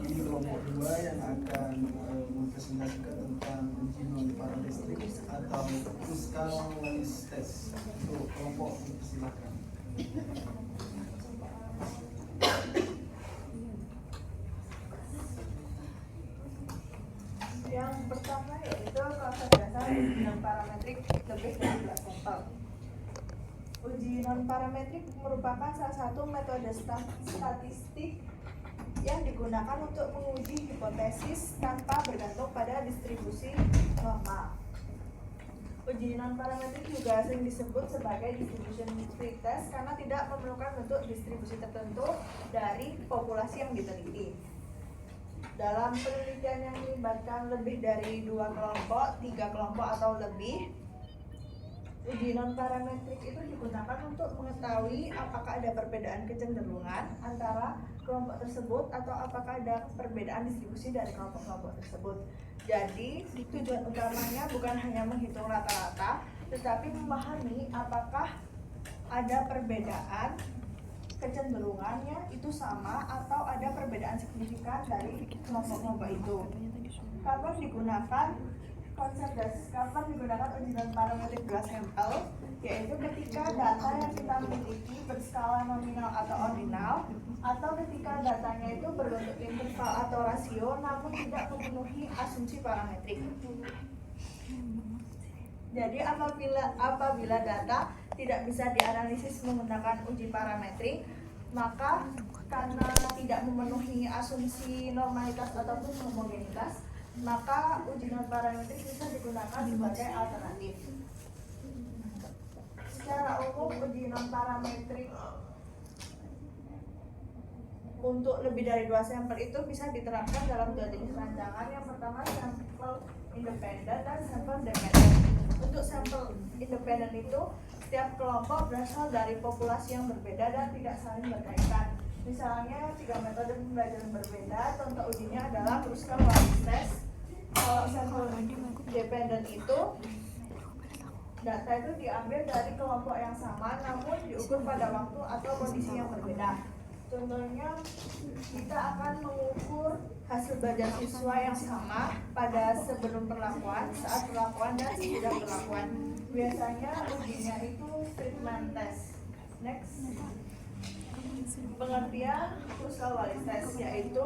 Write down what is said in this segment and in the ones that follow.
Ini kelompok 2 yang akan mempresentasikan tentang uji non parametrik atau Kruskal Wallis test. Untuk kelompok silakan. Yang pertama yaitu konsep dasar uji non parametrik lebih dari 2 sampel. Uji non parametrik merupakan salah satu metode statistik yang digunakan untuk menguji hipotesis tanpa bergantung pada distribusi normal. Uji non parametrik juga sering disebut sebagai distribution free test karena tidak memerlukan bentuk distribusi tertentu dari populasi yang diteliti. Dalam penelitian yang melibatkan lebih dari 2 kelompok, 3 kelompok atau lebih, uji non parametrik itu digunakan untuk mengetahui apakah ada perbedaan kecenderungan antara kelompok tersebut atau apakah ada perbedaan distribusi dari kelompok-kelompok tersebut. Jadi tujuan utamanya bukan hanya menghitung rata-rata, tetapi memahami apakah ada perbedaan kecenderungannya itu sama atau ada perbedaan signifikan dari kelompok-kelompok itu. Kapan digunakan uji non parametrik 2 sampel, yaitu ketika data yang kita miliki berskala nominal atau ordinal, atau ketika datanya itu berbentuk interval atau rasio namun tidak memenuhi asumsi parametrik. Jadi apabila data tidak bisa dianalisis menggunakan uji parametrik, maka karena tidak memenuhi asumsi normalitas ataupun homogenitas, maka uji non parametrik bisa digunakan sebagai alternatif. Secara umum, uji non parametrik untuk lebih dari 2 sampel itu bisa diterapkan dalam 2 jenis rancangan. Yang pertama sampel independen dan sampel dependen. Untuk sampel independen itu setiap kelompok berasal dari populasi yang berbeda dan tidak saling berkaitan. Misalnya 3 metode pembelajaran berbeda, contoh ujinya adalah Kruskal Wallis test. Kalau sampel dependen itu data itu diambil dari kelompok yang sama namun diukur pada waktu atau kondisi yang berbeda. Contohnya, kita akan mengukur hasil belajar siswa yang sama pada sebelum perlakuan, saat perlakuan, dan sesudah perlakuan. Biasanya ujinya itu Friedman test. Next, pengertian Kruskal Wallis test, yaitu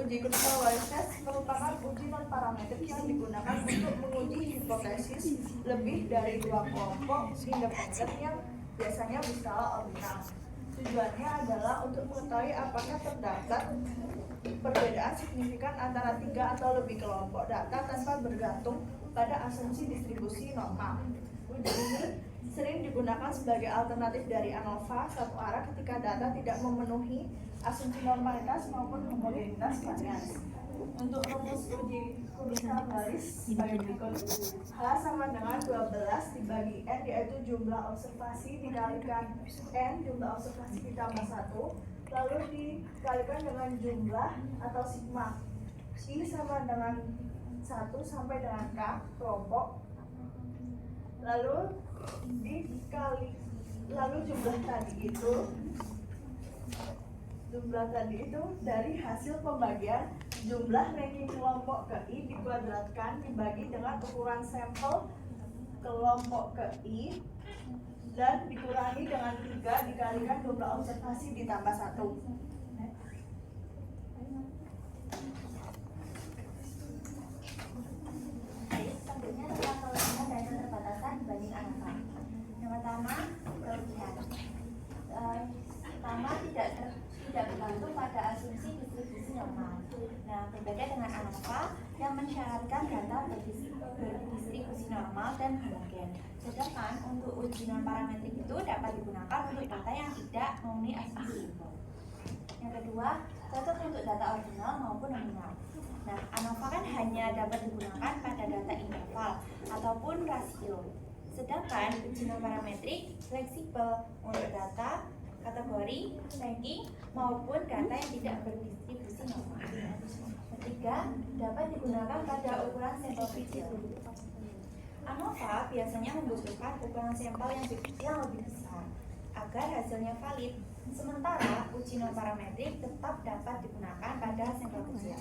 uji Kruskal Wallis test merupakan uji non parametrik yang digunakan untuk menguji hipotesis lebih dari 2 kelompok independen yang biasanya berskala ordinal. Tujuannya adalah untuk mengetahui apakah terdapat perbedaan signifikan antara 3 atau lebih kelompok data tanpa bergantung pada asumsi distribusi normal. Uji ini sering digunakan sebagai alternatif dari ANOVA satu arah ketika data tidak memenuhi asumsi normalitas maupun homogenitas varians. Untuk rumus uji Kruskal Wallis sebagai berikut. H sama dengan 12 dibagi N, yaitu jumlah observasi dikalikan N, jumlah observasi ditambah 1, lalu dikalikan dengan jumlah atau sigma. I sama dengan 1 sampai dengan K kelompok, lalu jumlah tadi itu dari hasil pembagian jumlah ranking kelompok ke I dikuadratkan dibagi dengan ukuran sampel kelompok ke I dan dikurangi dengan 3 dikalikan jumlah observasi ditambah 1. Selanjutnya tentang kelebihan dan keterbatasan dibanding ANOVA. Yang pertama, kelebihan. Pertama, tidak bergantung pada asumsi distribusi normal. Nah, berbeda dengan ANOVA yang mensyaratkan data berdistribusi normal dan homogen. Sedangkan untuk uji non parametrik itu dapat digunakan untuk data yang tidak memenuhi asumsi. Yang kedua, cocok untuk data ordinal maupun nominal. Nah, ANOVA kan hanya dapat digunakan pada data interval ataupun rasio. Sedangkan uji non parametrik fleksibel untuk data kategori, ranking, maupun data yang tidak berdistribusi normal. Ketiga, dapat digunakan pada ukuran sampel kecil. ANOVA biasanya membutuhkan ukuran sampel yang lebih besar. agar hasilnya valid. Sementara uji non parametrik tetap dapat digunakan pada sampel kecil.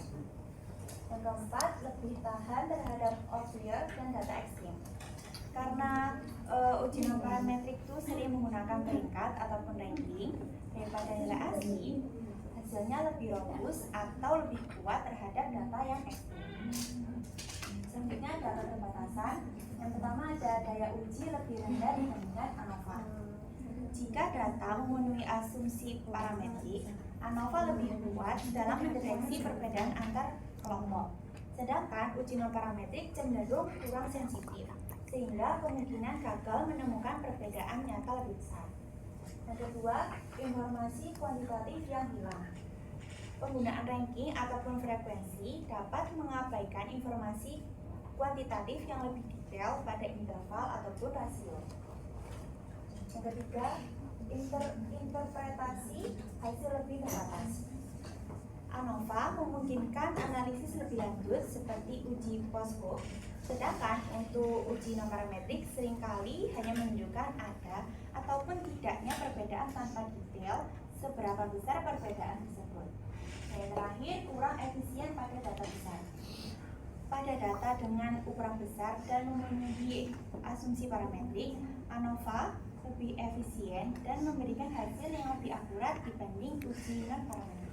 Yang keempat, lebih tahan terhadap outlier dan data ekstrim. Karena uji non parametrik itu sering menggunakan peringkat ataupun ranking daripada nilai asli, hasilnya lebih robust atau lebih kuat terhadap data yang ekstrim. Selanjutnya ada keterbatasan. Yang pertama ada daya uji lebih rendah dibandingkan ANOVA. Jika data memenuhi asumsi parametrik, ANOVA lebih kuat dalam mendeteksi perbedaan antar kelompok. Sedangkan uji non parametrik cenderung kurang sensitif, sehingga kemungkinan gagal menemukan perbedaan nyata lebih besar. Yang kedua, informasi kuantitatif yang hilang. Penggunaan ranking ataupun frekuensi dapat mengabaikan informasi kuantitatif yang lebih detail pada interval ataupun rasio. Yang ketiga, interpretasi hasil lebih terbatas. ANOVA memungkinkan analisis lebih lanjut seperti uji post-hoc, sedangkan untuk uji non parametrik seringkali hanya menunjukkan ada ataupun tidaknya perbedaan tanpa detail seberapa besar perbedaan tersebut. Dan yang terakhir, kurang efisien pada data besar. Pada data dengan ukuran besar dan memenuhi asumsi parametrik, ANOVA lebih efisien dan memberikan hasil yang lebih akurat dibanding uji non parametrik.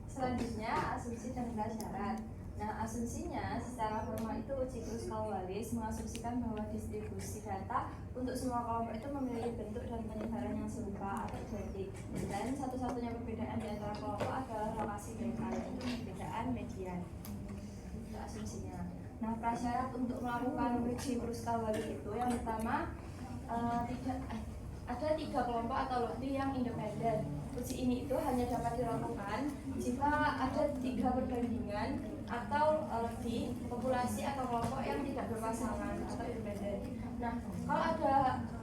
Selanjutnya, asumsi dan prasyarat. Nah, asumsinya secara formal itu uji Kruskal-Wallis mengasumsikan bahwa distribusi data untuk semua kelompok itu memiliki bentuk dan penyebaran yang serupa atau identik. Dan satu-satunya perbedaan di antara kelompok adalah lokasi data, yaitu perbedaan median. Itu asumsinya. Nah, prasyarat untuk melakukan uji Kruskal-Wallis itu yang pertama ada 3 kelompok atau lebih yang independen. Uji ini itu hanya dapat dilakukan jika ada 3 perbandingan atau lebih populasi atau kelompok yang tidak berpasangan atau independen. Nah,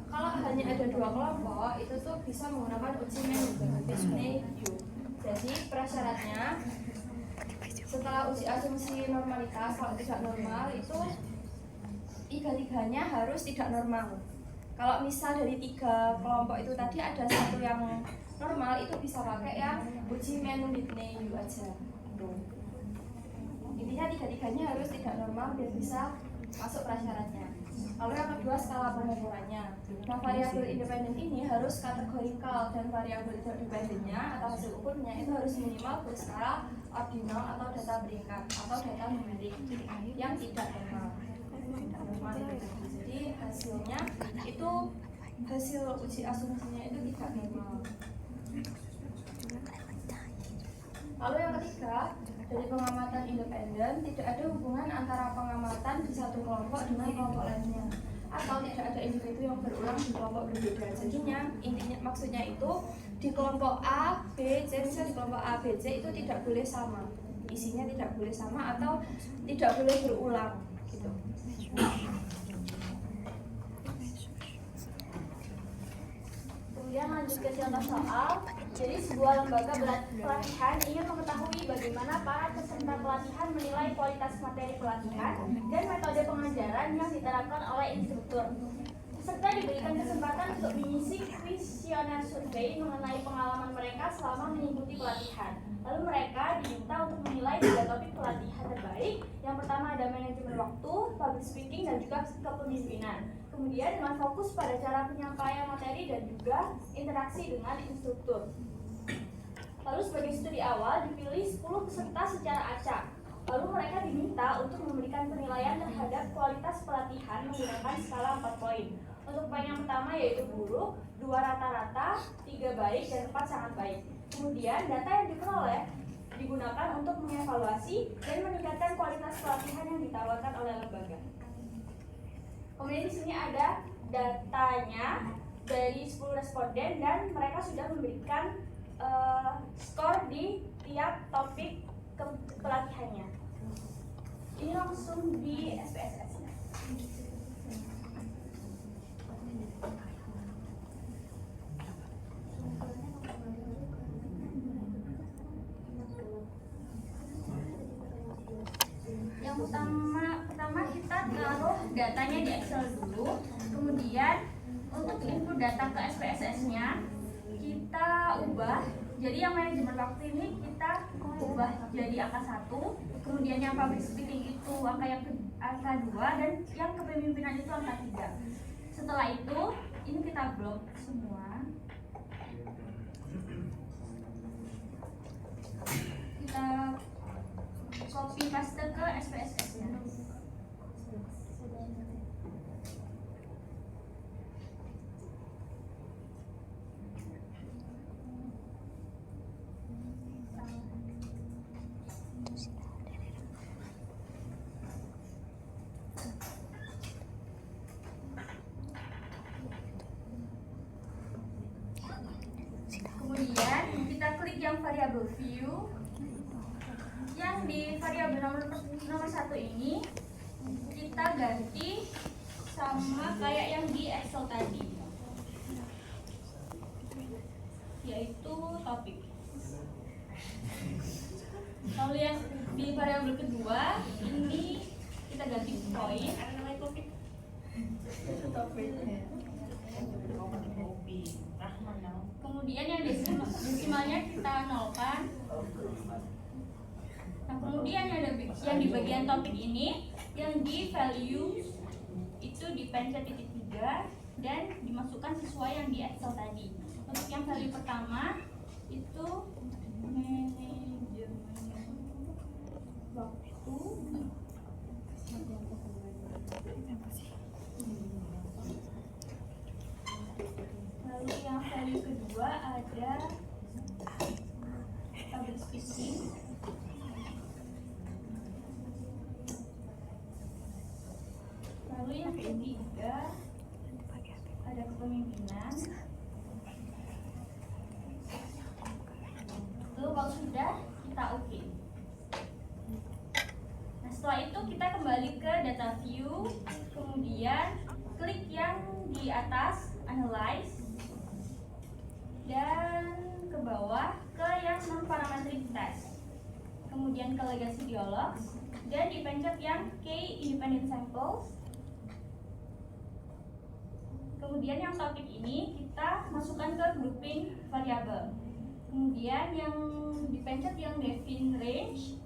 kalau hanya ada 2 kelompok itu tuh bisa menggunakan uji Menu. Jadi prasyaratnya setelah uji asumsi normalitas, kalau tidak normal itu tiga-tiganya harus tidak normal. Kalau misal dari 3 kelompok itu tadi ada 1 yang normal, itu bisa pakai yang uji Menu aja. Intinya tiga-tiganya harus tidak normal biar bisa masuk prasyaratnya. Lalu yang kedua, skala pengukurannya. Nah, variabel independen ini harus kategorikal dan variabel independennya atau hasil ukurnya itu harus minimal berskala ordinal atau data peringkat atau data numerik yang tidak normal. Jadi hasilnya itu hasil uji asumsinya itu tidak normal. Lalu yang ketiga, dari pengamatan independen tidak ada hubungan antara pengamatan di satu kelompok dengan kelompok lainnya, atau tidak ada individu yang berulang di kelompok berbeda. Jadinya intinya maksudnya itu di kelompok A, B, C, misalnya di kelompok A, B, C itu tidak boleh sama, isinya tidak boleh sama atau tidak boleh berulang gitu. Kemudian lanjut ke contoh soal. Jadi sebuah lembaga pelatihan ingin mengetahui bagaimana para peserta pelatihan menilai kualitas materi pelatihan dan metode pengajaran yang diterapkan oleh instruktur. Peserta diberikan kesempatan untuk mengisi kuesioner survei mengenai pengalaman mereka selama mengikuti pelatihan. Lalu mereka diminta untuk menilai 3 topik pelatihan terbaik. Yang pertama ada manajemen waktu, public speaking, dan juga kepemimpinan. Kemudian dengan fokus pada cara penyampaian materi dan juga interaksi dengan instruktur. Lalu sebagai studi awal dipilih 10 peserta secara acak. Lalu mereka diminta untuk memberikan penilaian terhadap kualitas pelatihan menggunakan skala 4 poin. Untuk poin yang pertama yaitu buruk, 2 rata-rata, 3 baik, dan 4 sangat baik. Kemudian data yang diperoleh digunakan untuk mengevaluasi dan meningkatkan kualitas pelatihan yang ditawarkan oleh lembaga. Kemudian di sini ada datanya dari 10 responden dan mereka sudah memberikan skor di tiap topik pelatihannya. Ini langsung di SPSS-nya. pertama kita taruh datanya di Excel dulu, kemudian untuk input data ke SPSS-nya kita ubah. Jadi yang manajemen waktu ini kita ubah jadi angka 1, kemudian yang public speaking itu angka 2, dan yang kepemimpinan itu angka 3. Setelah itu ini kita blok semua. Kita copy paste ke SPSS-nya. Kemudian kita klik yang variabel view. Yang di variabel nomor 1 ini kita ganti sama kayak yang di Excel tadi, yaitu topik. Lalu yang di variabel kedua ini kita ganti poin. Kemudian yang desimalnya kita nolkan. Nah, kemudian yang di bagian topik ini, yang di value itu dipencet titik 3 dan dimasukkan sesuai yang di Excel tadi. Untuk yang value pertama itu manajemen waktu. Lalu yang value kedua ada public speaking. Lalu yang ketiga ada kepemimpinan. Lalu kalau sudah, kita oke. Nah, setelah itu kita kembali ke data view, kemudian klik yang di atas analyze dan ke bawah ke yang non parametric test, kemudian ke legacy dialogs dan dipencet yang key independent samples. Kemudian yang topik ini kita masukkan ke grouping variabel. Kemudian yang dipencet yang define range,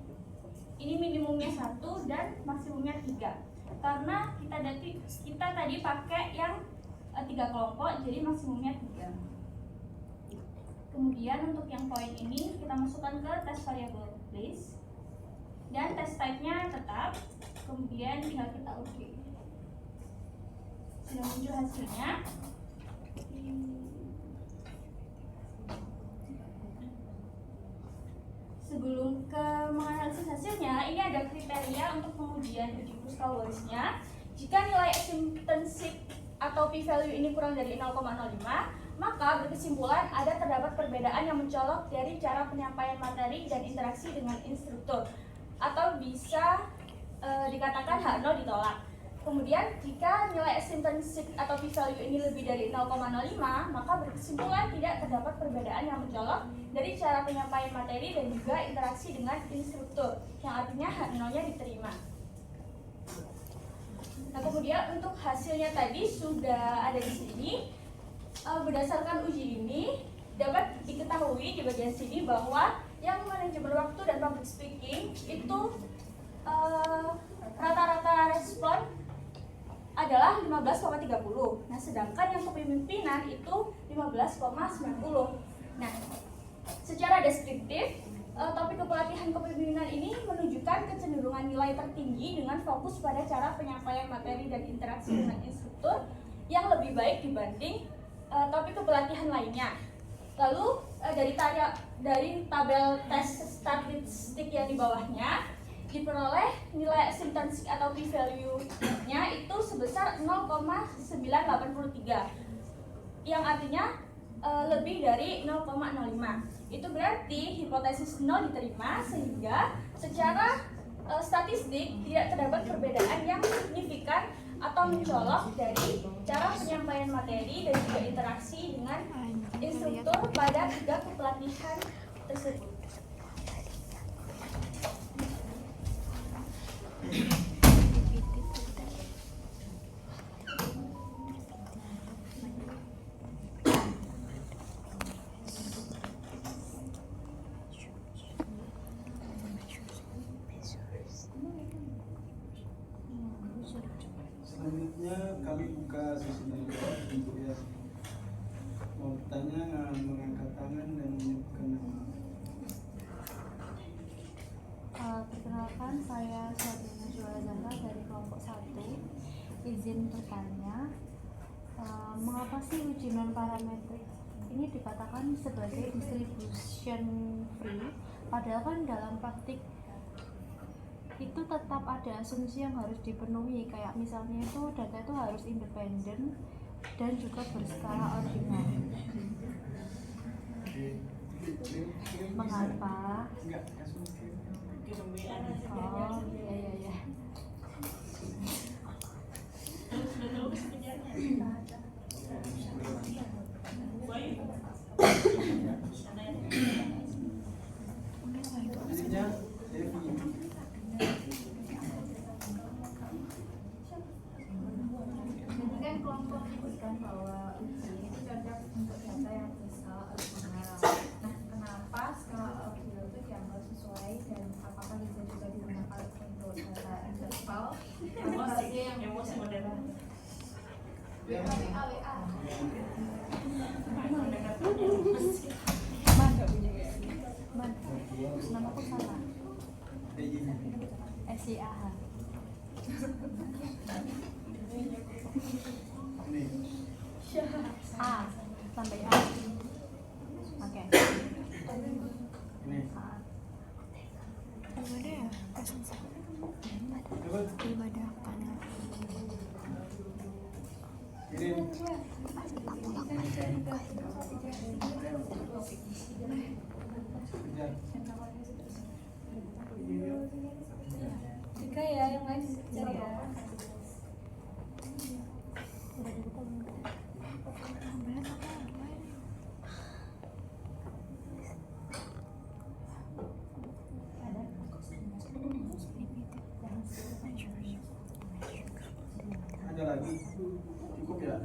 ini minimumnya 1 dan maksimumnya 3. Karena kita tadi pakai yang 3 kelompok, jadi maksimumnya 3. Kemudian untuk yang poin ini kita masukkan ke test variable list dan test type-nya tetap. Kemudian tinggal kita oke. Sudah muncul hasilnya. Sebelum ke menganalisis hasilnya, ini ada kriteria untuk pengujian uji Kruskal-Wallisnya. Jika nilai asymptotic atau p-value ini kurang dari 0,05, maka berkesimpulan terdapat perbedaan yang mencolok dari cara penyampaian materi dan interaksi dengan instruktur, atau bisa dikatakan H0 ditolak. Kemudian jika nilai asymptotic atau p-value ini lebih dari 0,05, maka berkesimpulan tidak terdapat perbedaan yang mencolok dari cara penyampaian materi dan juga interaksi dengan instruktur, yang artinya H0-nya diterima. Nah, kemudian untuk hasilnya tadi sudah ada di sini. Berdasarkan uji ini dapat diketahui di bagian sini bahwa yang manajemen waktu dan public speaking itu rata-rata respon adalah 15,30. Nah, sedangkan yang kepemimpinan itu 15,90. Nah, secara deskriptif, topik kepelatihan kepemimpinan ini menunjukkan kecenderungan nilai tertinggi dengan fokus pada cara penyampaian materi dan interaksi dengan instruktur yang lebih baik dibanding topik kepelatihan lainnya. Lalu dari tabel tes statistik yang di bawahnya diperoleh nilai asymptotic atau p-value-nya itu sebesar 0,983, yang artinya lebih dari 0,05. Itu berarti hipotesis 0 diterima, sehingga secara statistik tidak terdapat perbedaan yang signifikan atau mencolok dari cara penyampaian materi dan juga interaksi dengan instruktur pada 3 kepelatihan tersebut. selanjutnya kami buka sesi berikutnya untuk ya mau bertanya mengangkat tangan dan menyebutkan nama. Perkenalkan, saya Sabrina Juara Zahra dari kelompok 1. Izin bertanya, mengapa sih uji non parametrik ini dikatakan sebagai distribution free, padahal kan dalam praktik itu tetap ada asumsi yang harus dipenuhi, kayak misalnya itu data itu harus independen dan juga berskala ordinal. Mengapa? Oh, iya. Intinya, Jadi kan kelompok menyebutkan bahwa uji itu cocok untuk data yang berskala ordinal. Nah, kenapa skala ordinal itu dianggap sesuai dan apakah bisa juga digunakan untuk data interval atau yang modern? Namaku salah. SIAH. A sampai A. Oke. Gimana ya? Ibadah karena kirim. Tiga ya, yang lain cari ya. Ada lagi? Cukup ya?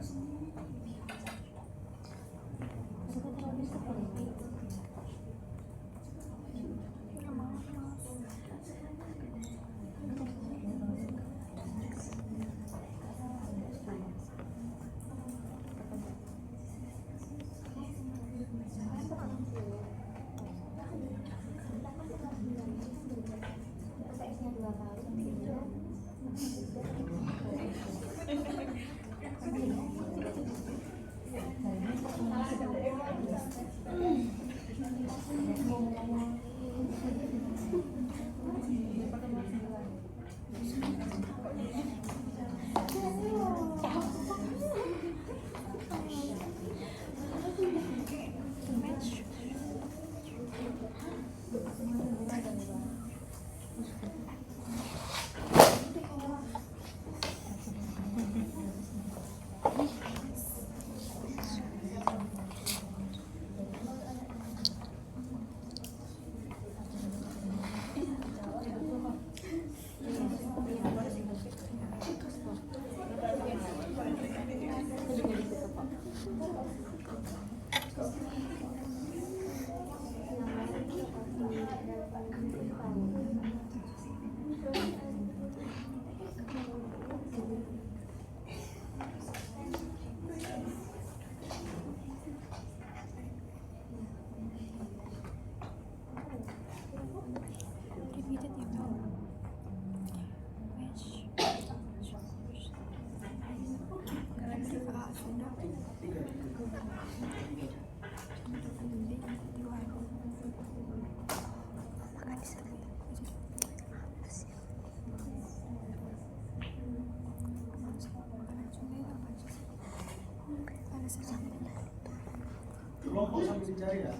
Kelompok sambil dicari ya?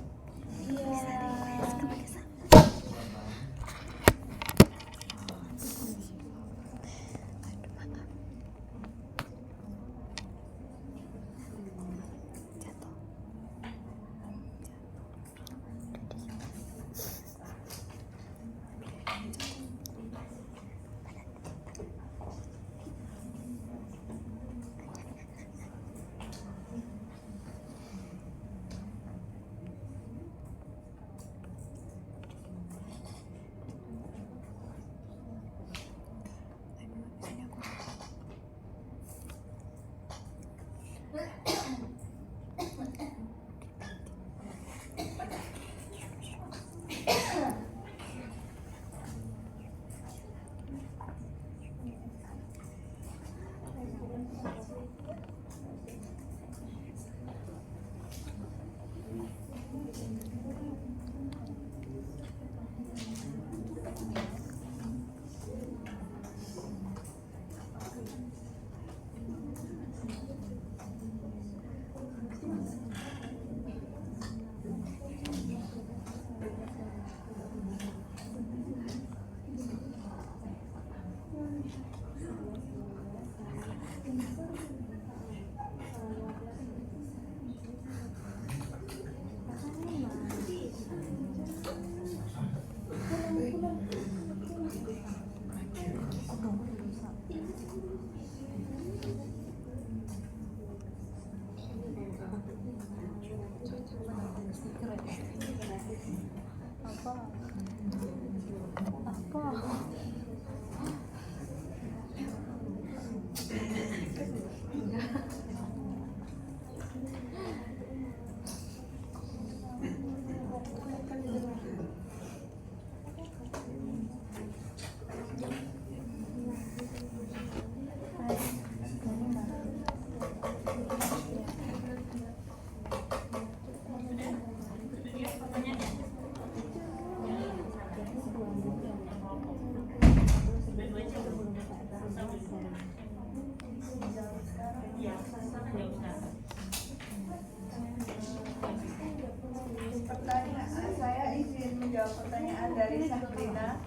dari Sabrina.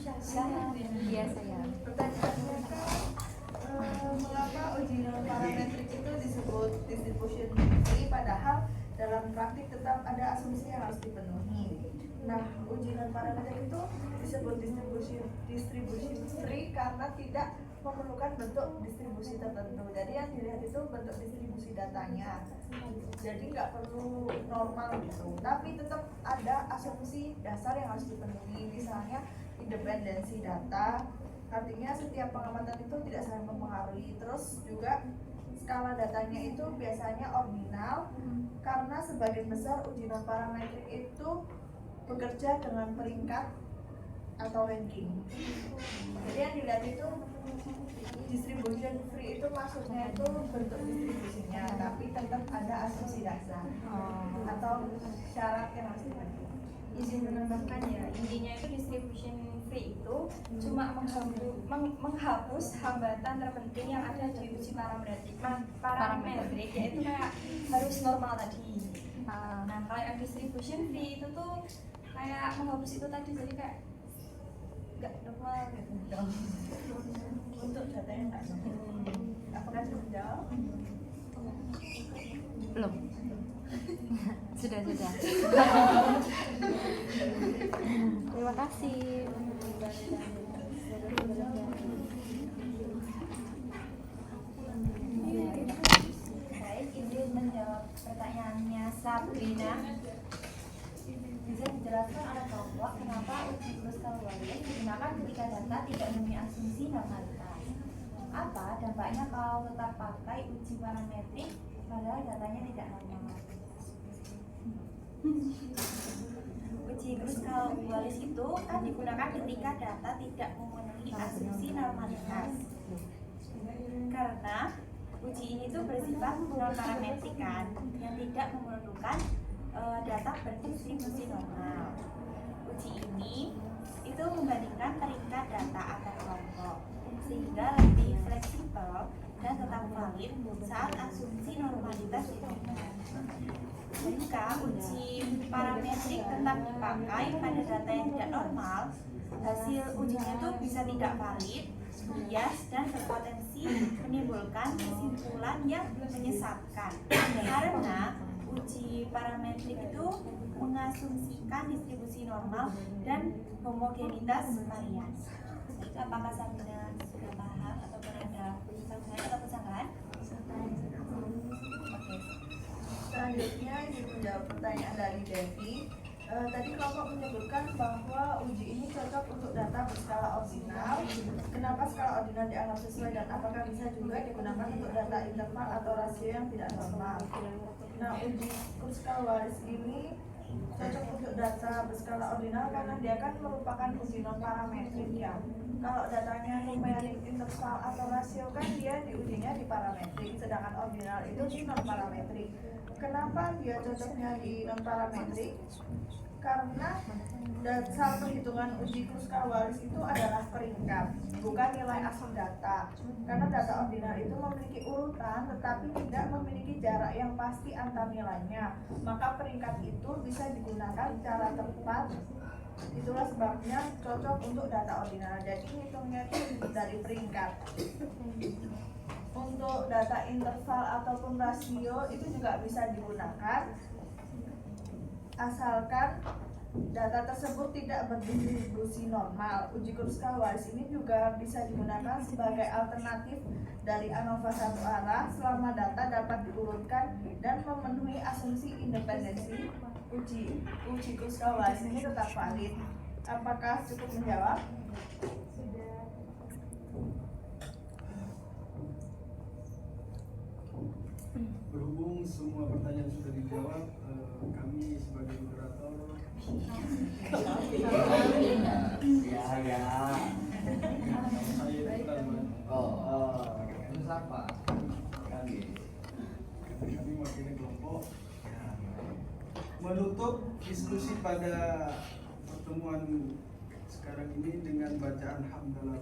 Iya saya. Pertanyaannya kan mengapa uji non-parametrik itu disebut distribution free padahal dalam praktik tetap ada asumsi yang harus dipenuhi. Nah, uji non-parametrik itu disebut distribution free karena tidak memerlukan bentuk distribusi tertentu. Jadi yang dilihat itu bentuk distribusi datanya. Jadi nggak perlu normal gitu. Tapi tetap ada asumsi dasar yang harus dipenuhi. Misalnya independensi data, artinya setiap pengamatan itu tidak saling mempengaruhi. Terus juga skala datanya itu biasanya ordinal karena sebagian besar uji non parametrik itu bekerja dengan peringkat atau ranking. Jadi yang dilihat itu distribution free itu maksudnya itu bentuk distribusinya, tapi tetap ada asumsi dasar atau syarat yang harus dipenuhi. Izin menambahkan ya, intinya itu distribution free itu cuma menghapus hambatan terpenting yang ada di uji parametrik, yaitu kayak harus normal tadi. Nah, kalau yang distribution free itu tuh kayak menghapus itu tadi, jadi kayak nggak normal gitu. Untuk datanya nggak normal. Apakah sudah menjawab? Belum. Sudah. Terima kasih. Baik, izin menjawab pertanyaannya Sabrina. Bisa dijelaskan oleh kelompok kenapa uji Kruskal-Wallis digunakan ketika data tidak memenuhi asumsi normalitas? Apa dampaknya kalau tetap pakai uji parametrik padahal datanya tidak normal? Uji Kruskal-Wallis itu kan digunakan ketika data tidak memenuhi asumsi normalitas. Karena uji ini tuh bersifat non-parametrik kan, yang tidak memerlukan data berdistribusi normal. Uji ini itu membandingkan peringkat data antar kelompok sehingga lebih fleksibel dan tetap valid saat asumsi normalitas ditemukan. Jika uji parametrik tetap dipakai pada data yang tidak normal, hasil ujinya itu bisa tidak valid, bias, dan berpotensi menimbulkan kesimpulan yang menyesatkan. Karena uji parametrik itu mengasumsikan distribusi normal dan homogenitas varian. Itu apakah Sabrina sudah paham ataupun ada pertanyaan atau kesalahan? Oke. Selanjutnya ini menjawab pertanyaan dari Devi. Tadi kelompok menyebutkan bahwa uji ini cocok untuk data berskala ordinal. Kenapa skala ordinal dianggap sesuai dan apakah bisa juga digunakan untuk data interval atau rasio yang tidak normal? Nah, uji Kruskal-Wallis ini cocok untuk data berskala ordinal karena dia kan merupakan uji non parametrik ya. Kalau datanya numerik, interval atau rasio kan dia diujinya di parametrik, sedangkan ordinal itu di non parametrik. Kenapa dia cocoknya di non parametrik? Karena dasar perhitungan uji Kruskal-Wallis itu adalah peringkat, bukan nilai asal data. Karena data ordinal itu memiliki urutan tetapi tidak memiliki jarak yang pasti antar nilainya. Maka peringkat itu bisa digunakan secara tepat. Itulah sebabnya cocok untuk data ordinal. Jadi hitungnya itu dari peringkat. Untuk data interval ataupun rasio itu juga bisa digunakan asalkan data tersebut tidak berdistribusi normal. Uji Kruskal-Wallis ini juga bisa digunakan sebagai alternatif dari ANOVA satu arah selama data dapat diurutkan dan memenuhi asumsi independensi. Uji Kruskal-Wallis ini tetap valid. Apakah cukup menjawab? Berhubung semua pertanyaan sudah dijawab, kami sebagai moderator kami mewakili kelompok menutup diskusi pada pertemuan sekarang ini dengan bacaan hamdalah.